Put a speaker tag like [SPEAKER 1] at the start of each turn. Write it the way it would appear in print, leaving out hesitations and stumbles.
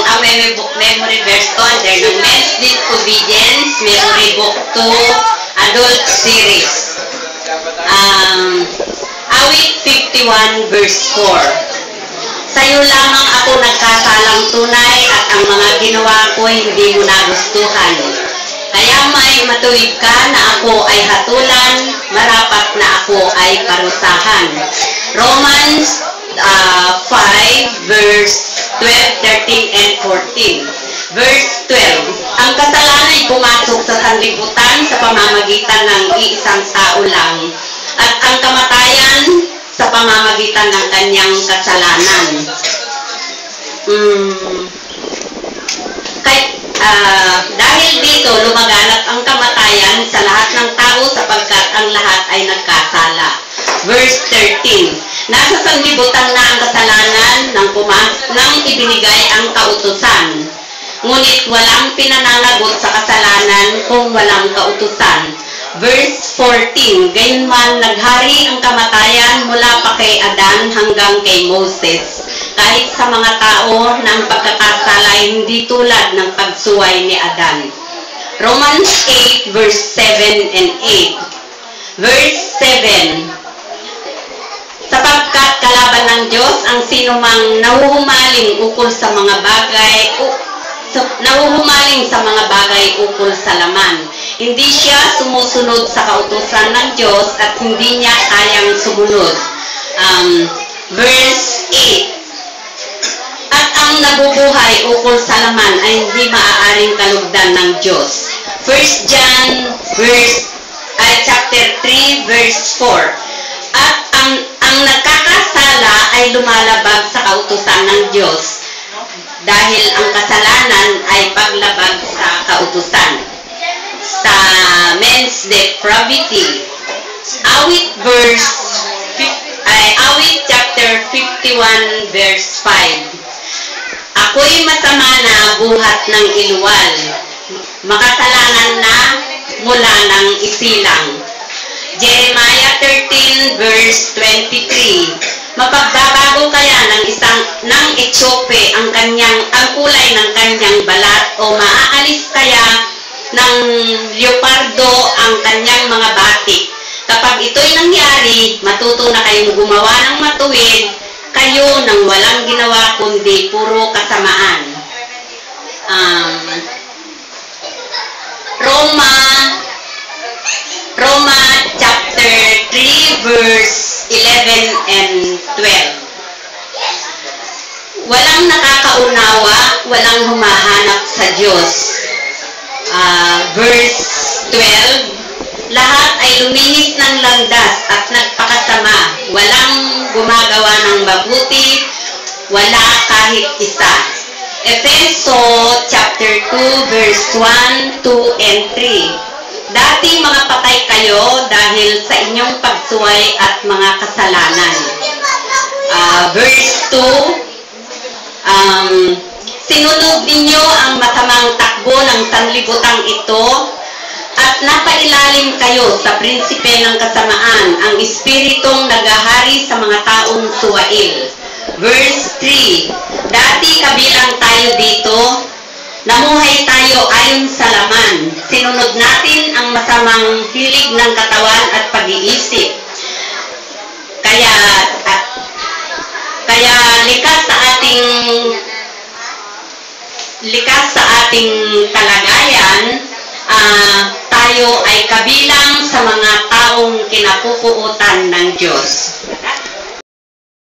[SPEAKER 1] ang memory verse ko under ng Men's Disobedience Memory Book 2 Adult Series. Awit 51 verse 4. Sa'yo lamang ako nagkasalang tunay at ang mga ginawa ko hindi mo nagustuhan. Kaya may matuwid ka na ako ay hatulan, marapat na ako ay parusahan. Romans 5 verse 12, 13, and 14. Verse 12. Ang kasalanan ay pumasok sa sanlibutan sa pamamagitan ng iisang tao lang, at ang kamatayan sa pamamagitan ng kanyang kasalanan. Dahil dito, lumaganap ang kamatayan sa lahat ng tao sapagkat ang lahat ay nagkasala. Verse 13. Nasa sanlibutan na ang kasalanan nang ibinigay ang kautusan. Ngunit walang pinananagot sa kasalanan kung walang kautusan. Verse 14. Gayunman naghari ang kamatayan mula pa kay Adan hanggang kay Moses, kahit sa mga tao na ang pagkakasala ay hindi tulad ng pagsuway ni Adan. Romans 8 verse 7 and 8. Verse 7. Sapagkat kalaban ng Diyos ang sinumang nahuhumaling ukol sa mga bagay ukol sa laman. Hindi siya sumusunod sa kautusan ng Diyos at hindi niya kayang sumunod. Verse 8. At ang nabubuhay ukol sa laman ay hindi maaaring kalugdan ng Diyos. 1 John chapter 3 verse 4. At ang nagkakasala ay lumalabag sa kautusan ng Diyos, dahil ang kasalanan ay paglabag sa kautusan. Sa Men's Depravity, Awit chapter 51 verse 5. Ako'y masama na buhat ng iluwal, makasalanan na mula ng isilang. Jeremiah 13 verse 23. Mapagbabago kaya ng Etiope ang kulay ng kanyang balat, o maaalis kaya ng leopardo ang kanyang mga batik. Kapag ito'y nangyari, matuto na kayong gumawa ng matuwid, kayo nang walang ginawa kundi puro kasamaan. Roma chapter 3 verse 11 and 12. Walang nakakaunawa, walang humahanap sa Diyos. Verse 12. Lahat ay luminis ng landas at nagpakasama. Walang gumagawa ng mabuti, wala kahit isa. Efeso chapter 2 verse 1, 2, and 3. Dati mga patay kayo dahil sa inyong pagsuway at mga kasalanan. Verse 2. Sinunod ninyo ang masamang takbo ng sanlibutan ito at napailalim kayo sa prinsipe ng kasamaan, ang espiritong naghahari sa mga taong suwail. Verse 3. Dati kabilang tayo dito, namuhay tayo ayon sa laman. Sinunod natin ang masamang hilig ng katawan at pag-iisip. Kaya likas sa ating kalagayan, tayo ay kabilang sa mga taong kinapupuutan ng Diyos.